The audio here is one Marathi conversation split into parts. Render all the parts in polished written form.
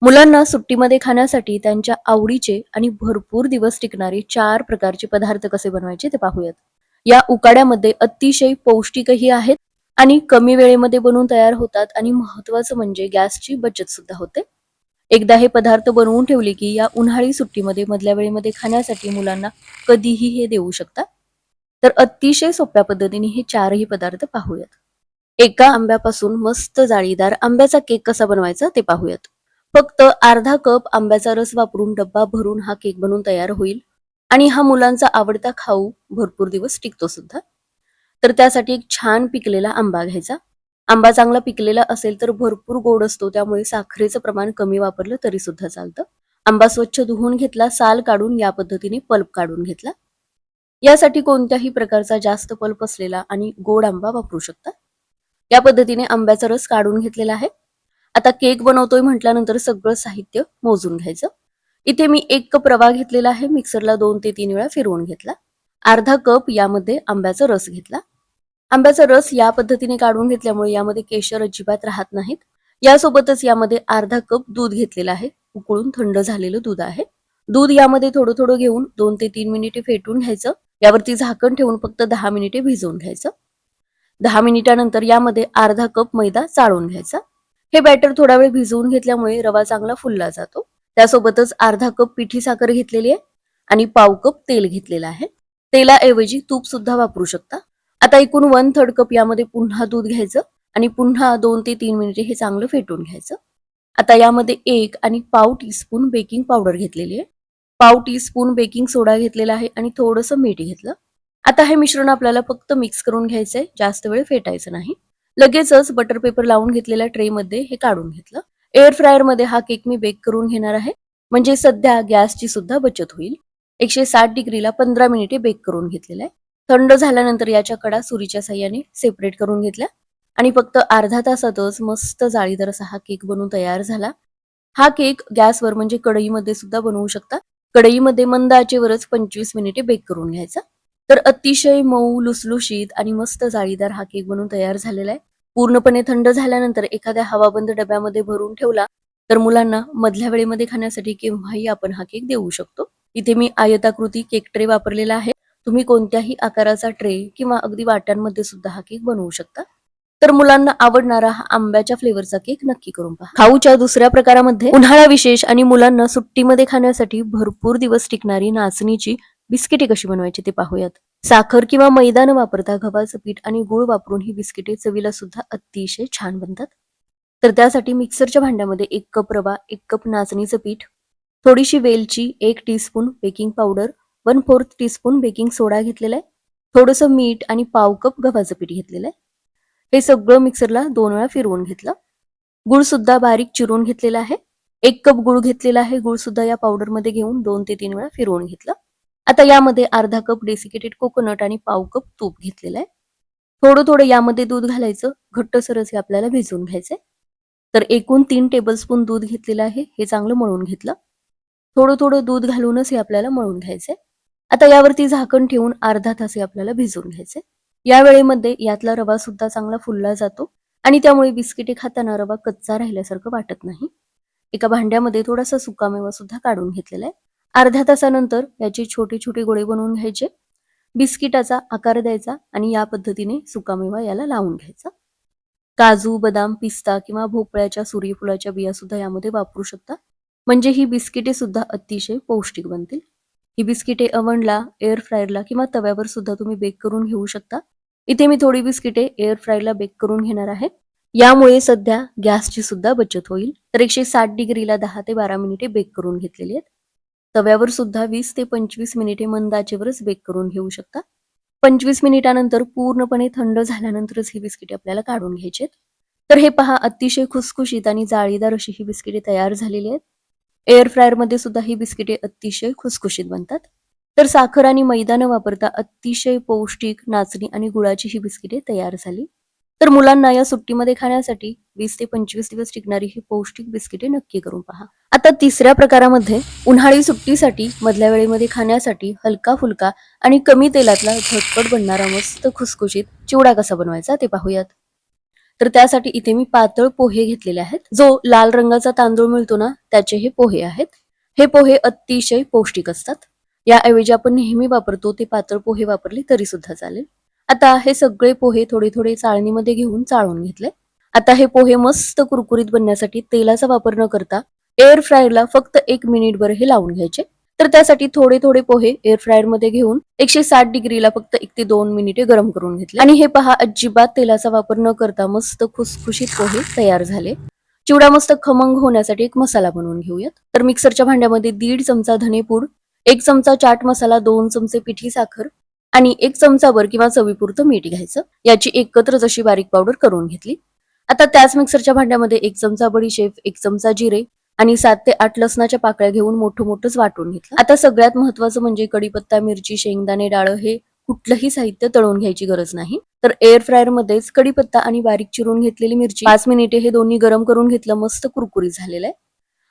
मुलांना सुट्टीमध्ये खाण्यासाठी त्यांच्या आवडीचे आणि भरपूर दिवस टिकणारे 4 प्रकारचे पदार्थ कसे बनवायचे ते पाहूयात. या उकाड्यामध्ये अतिशय पौष्टिकही आहेत आणि कमी वेळेमध्ये बनवून तयार होतात आणि महत्त्वाचं म्हणजे गॅसची बचत सुद्धा होते. एकदा हे पदार्थ बनवून ठेवले की या उन्हाळी सुट्टीमध्ये मधल्या वेळेमध्ये खाण्यासाठी मुलांना कधीही हे देऊ शकता. तर अतिशय सोप्या पद्धतीने हे 4ही पदार्थ पाहूयात. एका आंब्यापासून मस्त जाळीदार आंब्याचा केक कसा बनवायचा ते पाहूयात. फक्त अर्धा कप आंब्याचा रस वापरून डब्बा भरून हा केक बनवून तयार होईल आणि हा मुलांचा आवडता खाऊ भरपूर दिवस टिकतो सुद्धा. तर त्यासाठी एक छान पिकलेला आंबा घ्यायचा. आंबा चांगला पिकलेला असेल तर भरपूर गोड असतो, त्यामुळे साखरेचं प्रमाण कमी वापरलं तरी सुद्धा चालतं. आंबा स्वच्छ धुवून घेतला, साल काढून या पद्धतीने पल्प काढून घेतला. यासाठी कोणत्याही प्रकारचा जास्त पल्प असलेला आणि गोड आंबा वापरू शकता. या पद्धतीने आंब्याचा रस काढून घेतलेला आहे. आता केक बनवतोय म्हटल्यानंतर सगळं साहित्य मोजून घ्यायचं. इथे मी 1 कप रवा घेतलेला आहे, मिक्सरला 2 ते 3 वेळा फिरवून घेतला. अर्धा कप यामध्ये आंब्याचा रस घेतला. आंब्याचा रस या पद्धतीने काढून घेतल्यामुळे यामध्ये केशर अजिबात राहत नाहीत. यासोबतच यामध्ये अर्धा कप दूध घेतलेलं आहे, उकळून थंड झालेलं दूध आहे. दूध यामध्ये थोडं थोडं घेऊन 2 ते 3 मिनिटे फेटून घ्यायचं. यावरती झाकण ठेवून फक्त 10 मिनिटे भिजवून घ्यायचं. 10 मिनिटानंतर यामध्ये अर्धा कप मैदा चाळून घ्यायचा. हे बॅटर थोडा वेळ भिजवून घेतल्यामुळे रवा चांगला फुलला जातो. त्यासोबतच अर्धा कप पिठी साखर घेतलेली आहे आणि पाव कप तेल घेतलेलं आहे. तेलाऐवजी तूप सुद्धा वापरू शकता. आता एकूण 1/3 कप यामध्ये पुन्हा दूध घ्यायचं आणि पुन्हा 2 ते 3 मिनिटे हे चांगलं फेटून घ्यायचं. आता यामध्ये 1 आणि पाव टीस्पून बेकिंग पावडर घेतलेली आहे. पाव टीस्पून बेकिंग सोडा घेतलेला आहे आणि थोडंसं मीठ घेतलं. आता हे मिश्रण आपल्याला फक्त मिक्स करून घ्यायचंय, जास्त वेळ फेटायचं नाही. लगेचच बटर पेपर लावून घेतलेल्या ट्रे मध्ये हे काढून घेतलं. एअर फ्रायर मध्ये हा केक मी बेक करून घेणार आहे, म्हणजे सध्या गॅसची सुद्धा बचत होईल. 160 डिग्रीला 15 मिनिटे बेक करून घेतलेला आहे. थंड झाल्यानंतर याच्या कडा सुरीच्या साह्याने सेपरेट करून घेतल्या आणि फक्त अर्धा तासातच मस्त जाळीदार असा हा केक बनवून तयार झाला. हा केक गॅसवर म्हणजे कढईमध्ये सुद्धा बनवू शकता. कढईमध्ये मंद आचेवरच 25 मिनिटे बेक करून घ्यायचा. तर अतिशय मऊ, लुसलुशीत आणि मस्त जाळीदार हा केक बनवून तयार झालेला आहे. पूर्णपणे थंड झाल्यानंतर एखाद्या हवाबंद डब्यामध्ये भरून ठेवला तर मुलांना मधल्या वेळेमध्ये खाण्यासाठी केव्हाही आपण हा केक देऊ शकतो. इथे मी आयताकृती केक ट्रे वापरलेला आहे. तुम्ही कोणत्याही आकाराचा ट्रे किंवा अगदी वाट्यांमध्ये सुद्धा हा केक बनवू शकता. तर मुलांना आवडणारा हा आंब्याच्या फ्लेवरचा केक नक्की करून पहा. खाऊच्या दुसऱ्या प्रकारामध्ये उन्हाळा विशेष आणि मुलांना सुट्टीमध्ये खाण्यासाठी भरपूर दिवस टिकणारी नाचणीची बिस्किटे कशी बनवायची ते पाहूयात. साखर किंवा मैदा न वापरता गव्हाचं पीठ आणि गूळ वापरून ही बिस्किटे चवीला सुद्धा अतिशय छान बनतात. तर त्यासाठी मिक्सरच्या भांड्यामध्ये 1 कप रवा, 1 कप नाचणीचं पीठ, थोडीशी वेलची, 1 teaspoon baking powder, 1/4 teaspoon baking soda घेतलेला आहे, थोडंसं मीठ आणि पाव कप गव्हाचं पीठ घेतलेलं आहे. हे सगळं मिक्सरला 2 वेळा फिरवून घेतलं. गूळ सुद्धा बारीक चिरून घेतलेला आहे. 1 कप गूळ घेतलेला आहे. गूळ सुद्धा या पावडर मध्ये घेऊन 2 ते 3 वेळा फिरवून घेतलं. आता यामध्ये अर्धा कप डेसिकेटेड कोकोनट आणि पाव कप तूप घेतलेलं आहे. थोडं थोडं यामध्ये दूध घालायचं. घट्टसरच हे आपल्याला भिजवून घ्यायचंय. तर एकूण 3 टेबलस्पून दूध घेतलेलं आहे. हे चांगलं मळून घेतलं. थोडं थोडं दूध घालूनच हे आपल्याला मळून घ्यायचंय. आता यावरती झाकण ठेवून अर्धा तास हे आपल्याला भिजवून घ्यायचंय. या वेळेमध्ये यातला रवा सुद्धा चांगला फुलला जातो आणि त्यामुळे बिस्किटे खाताना रवा कच्चा राहिल्यासारखं वाटत नाही. एका भांड्यामध्ये थोडासा सुकामेवा सुद्धा काढून घेतलेला आहे. अर्ध्या तासानंतर याचे छोटे छोटे गोळे बनवून घ्यायचे. बिस्किटाचा आकार द्यायचा आणि या पद्धतीने सुकामेवा याला लावून घ्यायचा. काजू, बदाम, पिस्ता किंवा भोपळ्याच्या, सूर्यफुलाच्या बिया सुद्धा यामध्ये वापरू शकता, म्हणजे ही बिस्किटे सुद्धा अतिशय पौष्टिक बनतील. ही बिस्किटे अवनला, एअर फ्रायरला किंवा तव्यावर सुद्धा तुम्ही बेक करून घेऊ शकता. इथे मी थोडी बिस्किटे एअर फ्रायरला बेक करून घेणार आहे. यामुळे सध्या गॅसची सुद्धा बचत होईल. तर 160 डिग्रीला 10 ते 12 मिनिटे बेक करून घेतलेली आहेत. तव्यावर सुद्धा 20 ते 25 मिनिटे मंद आचेवरच बेक करून घेऊ शकता. 25 मिनिटानंतर पूर्णपणे थंड झाल्यानंतरच ही बिस्किटे आपल्याला काढून घ्यायची आहेत. तर हे पहा, अतिशय खुसखुशीत आणि जाळीदार अशी ही बिस्किटे तयार झालेली आहेत. एअर फ्रायर मध्ये सुद्धा ही बिस्किटे अतिशय खुसखुशीत बनतात. तर साखर आणि मैदा न वापरता अतिशय पौष्टिक नाचणी आणि गुळाची ही बिस्किटे तयार झाली. तर मुलांना या सुट्टीमध्ये खाण्यासाठी 20 ते 25 दिवस टिकणारी ही पौष्टिक बिस्किटे नक्की करून पहा. आता तिसऱ्या प्रकारामध्ये उन्हाळी सुट्टीसाठी मधल्या वेळेमध्ये खाण्यासाठी हलका फुलका आणि कमी तेलातला झटपट बनणारा मस्त खुसखुशीत चिवडा कसा बनवायचा ते पाहूयात. तर त्यासाठी इथे मी पातळ पोहे घेतलेले आहेत. जो लाल रंगाचा तांदूळ मिळतो ना, त्याचे हे पोहे आहेत. हे पोहे अतिशय पौष्टिक असतात. याऐवजी आपण नेहमी वापरतो ते पातळ पोहे वापरले तरी सुद्धा चालेल. आता हे सगळे पोहे थोडे थोडे चाळणीमध्ये घेऊन चाळून घेतले. आता हे पोहे मस्त कुरकुरीत बनण्यासाठी तेलाचा वापर न करता एअर फ्रायरला फक्त 1 मिनिटभर हे लावून घ्यायचे. तर त्यासाठी थोडे थोडे पोहे एअर फ्रायर मध्ये घेऊन 160 डिग्रीला फक्त 1 ते 2 मिनिटे गरम करून घेतले. आणि हे पहा, अजिबात तेलाचा वापर न करता मस्त खुसखुशीत पोहे तयार झाले. चिवडा मस्त खमंग होण्यासाठी एक मसाला बनवून घेऊयात. तर मिक्सरच्या भांड्यामध्ये 1.5 चमचा धनेपूड, 1 चमचा चाट मसाला, 2 चमचे पिठी साखर आणि 1 चमचाभर किंवा चवीपुरतं मीठ घ्यायचं. याची एकत्रच अशी बारीक पावडर करून घेतली. आता त्याच मिक्सरच्या भांड्यामध्ये 1 चमचा बडीशेप, 1 चमचा जिरे आणि 7 ते 8 लसणाच्या पाकळ्या घेऊन मोठं मोठंच वाटून घेतलं. आता सगळ्यात महत्वाचं म्हणजे कढीपत्ता, मिरची, शेंगदाणे, डाळ हे कुठलंही साहित्य तळून घ्यायची गरज नाही. तर एअर फ्रायर मध्येच कढीपत्ता आणि बारीक चिरून घेतलेली मिरची 5 मिनिटे हे दोन्ही गरम करून घेतलं. मस्त कुरकुरीत झालेलं आहे.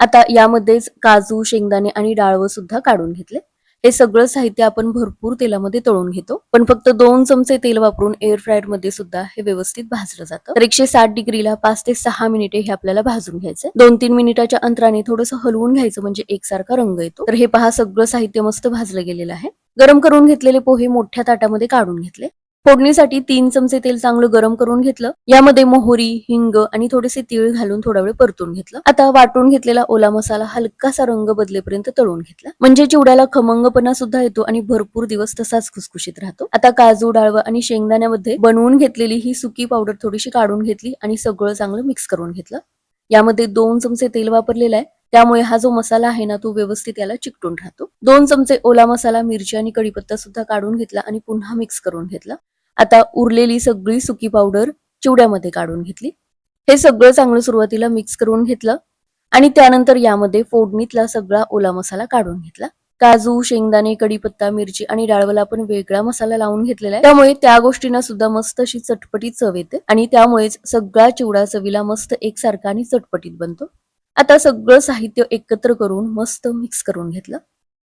आता यामध्येच काजू, शेंगदाणे आणि डाळव सुद्धा काढून घेतले. हे सगळं साहित्य आपण भरपूर तेलामध्ये तळून घेतो, पण फक्त 2 चमचे तेल वापरून एअर फ्रायर मध्ये सुद्धा हे व्यवस्थित भाजलं जातं. तर 160 डिग्रीला 5 ते 6 मिनिटे हे आपल्याला भाजून घ्यायचं. 2-3 मिनिटाच्या अंतराने थोडंसं हलवून घ्यायचं म्हणजे एकसारखा रंग येतो. तर हे पहा, सगळं साहित्य मस्त भाजलं गेलेलं आहे. गरम करून घेतलेले पोहे मोठ्या ताटामध्ये काढून घेतले. फोडणीसाठी 3 चमचे तेल चांगलं गरम करून घेतलं. यामध्ये मोहरी, हिंग आणि थोडेसे तीळ घालून थोडा वेळ परतून घेतलं. आता वाटून घेतलेला ओला मसाला हलकासा रंग बदलेपर्यंत तळून घेतला, म्हणजे चिवड्याला खमंगपणा सुद्धा येतो आणि भरपूर दिवस तसाच खुसखुशीत राहतो. आता काजू, डाळव आणि शेंगदाण्यामध्ये बनवून घेतलेली ही सुकी पावडर थोडीशी काढून घेतली आणि सगळं चांगलं मिक्स करून घेतलं. यामध्ये 2 चमचे तेल वापरलेलं आहे, त्यामुळे हा जो मसाला आहे ना, तो व्यवस्थित याला चिकटून राहतो. 2 चमचे ओला मसाला, मिरची आणि कढीपत्ता सुद्धा काढून घेतला आणि पुन्हा मिक्स करून घेतला. आता उरलेली सगळी सुकी पावडर चिवड्यामध्ये काढून घेतली. हे सगळं चांगलं सुरुवातीला मिक्स करून घेतलं आणि त्यानंतर यामध्ये फोडणीतला सगळा ओला मसाला काढून घेतला. काजू, शेंगदाणे, कढीपत्ता, मिरची आणि डाळवला आपण वेगळा मसाला लावून घेतलेला आहे, त्यामुळे त्या गोष्टींना सुद्धा मस्त अशी चटपटीत चव येते आणि त्यामुळेच सगळा चिवडा चवीला मस्त एकसारखा आणि चटपटीत बनतो. आता सगळं साहित्य एकत्र करून मस्त मिक्स करून घेतलं.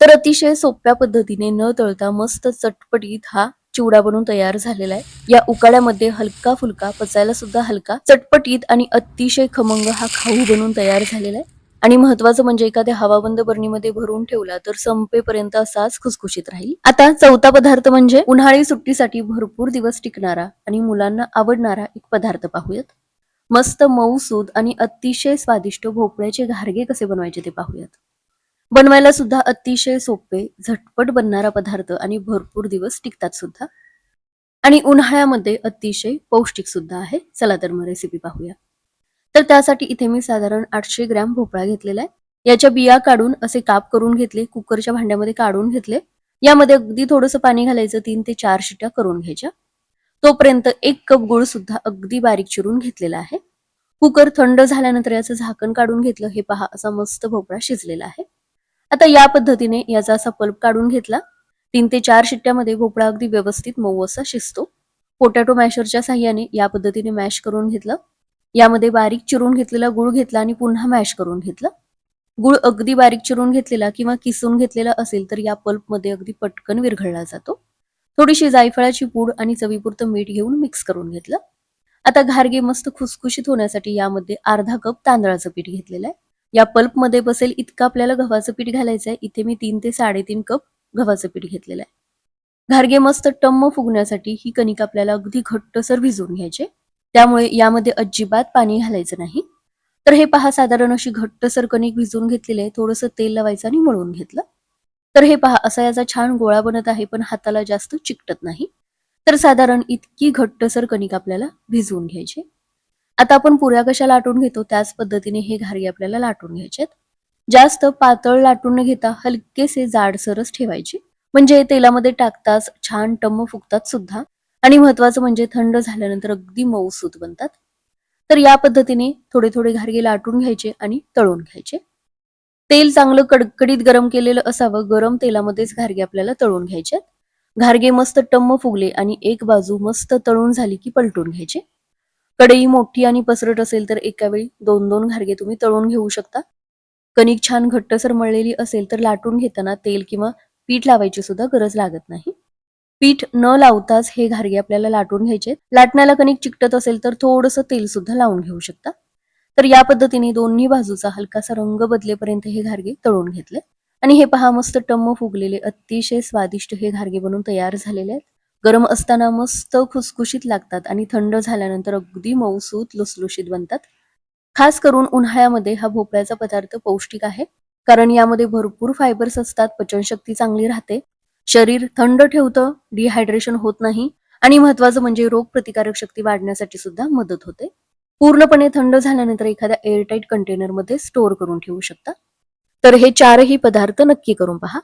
तर अतिशय सोप्या पद्धतीने न तळता मस्त चटपटीत हा चिवडा बनून तयार झालेला आहे. या उकाड्यामध्ये हलका फुलका, पचायला सुद्धा हलका, चटपटीत आणि अतिशय खमंग हा खाऊ बनून तयार झालेला आहे. आणि महत्वाचं म्हणजे एखाद्या हवाबंद बरणीमध्ये भरून ठेवला तर संपेपर्यंत असाच खुसखुशीत राहील. आता चौथा पदार्थ म्हणजे उन्हाळी सुट्टीसाठी भरपूर दिवस टिकणारा आणि मुलांना आवडणारा एक पदार्थ पाहूयात. मस्त मऊसूद आणि अतिशय स्वादिष्ट भोपळ्याचे घारगे कसे बनवायचे ते पाहूयात. बनवायला सुद्धा अतिशय सोपे, झटपट बनणारा पदार्थ आणि भरपूर दिवस टिकतात सुद्धा आणि उन्हाळ्यामध्ये अतिशय पौष्टिक सुद्धा आहे. चला तर मग रेसिपी पाहूया. तर त्यासाठी इथे मी साधारण 800 ग्रॅम भोपळा घेतलेला आहे. याच्या बिया काढून असे काप करून घेतले, कुकरच्या भांड्यामध्ये काढून घेतले. यामध्ये अगदी थोडंसं पाणी घालायचं, 3 ते 4 शिट्या करून घ्यायच्या. तोपर्यंत 1 कप गुळ सुद्धा अगदी बारीक चिरून घेतलेला आहे. कुकर थंड झाल्यानंतर याचं झाकण काढून घेतलं. हे पहा, असा मस्त भोपळा शिजलेला आहे. आता या पद्धतीने याचा असा पल्प काढून घेतला. 3 ते 4 शिट्ट्यामध्ये भोपळा अगदी व्यवस्थित मऊ असा शिजतो. पोटॅटो मॅशरच्या साह्याने या पद्धतीने मॅश करून घेतलं. यामध्ये बारीक चिरून घेतलेला गुळ घेतला आणि पुन्हा मॅश करून घेतलं. गुळ अगदी बारीक चिरून घेतलेला किंवा किसून घेतलेला असेल तर या पल्पमध्ये अगदी पटकन विरघळला जातो. थोडीशी जायफळाची पूड आणि चवीपुरतं मीठ घेऊन मिक्स करून घेतलं. आता घारगे मस्त खुसखुशीत होण्यासाठी यामध्ये अर्धा कप तांदळाचं पीठ घेतलेलं आहे. या पल्पमध्ये बसेल इतकं आपल्याला गव्हाचं पीठ घालायचं आहे. इथे मी 3 ते 3.5 कप गव्हाचं पीठ घेतलेलं आहे. घारगे मस्त टम्म फुगण्यासाठी ही कणिक आपल्याला अगदी घट्टसर भिजवून घ्यायचे, त्यामुळे यामध्ये अजिबात पाणी घालायचं नाही. तर हे पहा, साधारण अशी घट्टसर कणिक भिजवून घेतलेली आहे. थोडंसं तेल लावायचं आणि मळून घेतलं. तर हे पहा, असा याचा छान गोळा बनत आहे, पण हाताला जास्त चिकटत नाही. तर साधारण इतकी घट्टसर कणिक आपल्याला भिजवून घ्यायची. आता आपण पुऱ्या कशा लाटून घेतो त्याच पद्धतीने हे घारगे आपल्याला लाटून घ्यायचे. जास्त पातळ लाटून न घेता हलकेसे जाडसरच ठेवायचे, म्हणजे तेलामध्ये टाकताच छान टम्म फुगतात सुद्धा आणि महत्वाचं म्हणजे थंड झाल्यानंतर अगदी मऊसूत बनतात. तर या पद्धतीने थोडे थोडे घारगे लाटून घ्यायचे आणि तळून घ्यायचे. तेल चांगलं कडकडीत गरम केलेलं असावं. गरम तेलामध्येच घारगे आपल्याला तळून घ्यायचे. घारगे मस्त टम्म फुगले आणि एक बाजू मस्त तळून झाली की पलटून घ्यायचे. कढई मोठी आणि पसरट असेल तर एका वेळी 2-2 घारगे तुम्ही तळून घेऊ शकता. कणिक छान घट्टसर मळलेली असेल तर लाटून घेताना तेल किंवा पीठ लावायची सुद्धा गरज लागत नाही. पीठ न लावताच हे घारगे आपल्याला लाटून घ्यायचे. लाटण्याला कणिक चिकटत असेल तर थोडंसं तेल सुद्धा लावून घेऊ शकता. तर या पद्धतीने दोन्ही बाजूचा हलकासा रंग बदलेपर्यंत हे घारगे तळून घेतले. आणि हे पहा मस्त टम्म फुगलेले अतिशय स्वादिष्ट हे घारगे बनून तयार झालेले आहेत. गरम असताना मस्त खुसखुशीत लागतात आणि थंड झाल्यानंतर अगदी मऊसूत लुसलुशीत बनतात. खास करून उन्हाळ्यामध्ये हा भोपळ्याचा पदार्थ पौष्टिक आहे, कारण यामध्ये भरपूर फायबर्स असतात, पचनशक्ती चांगली राहते, शरीर थंड ठेवतं, डिहायड्रेशन होत नाही आणि महत्वाचं म्हणजे रोगप्रतिकारक शक्ती वाढण्यासाठी सुद्धा मदत होते. पूर्णपणे थंड झाल्यानंतर एखाद्या एअरटाईट कंटेनरमध्ये स्टोअर करून ठेवू शकता. तर हे चारही पदार्थ नक्की करून पहा.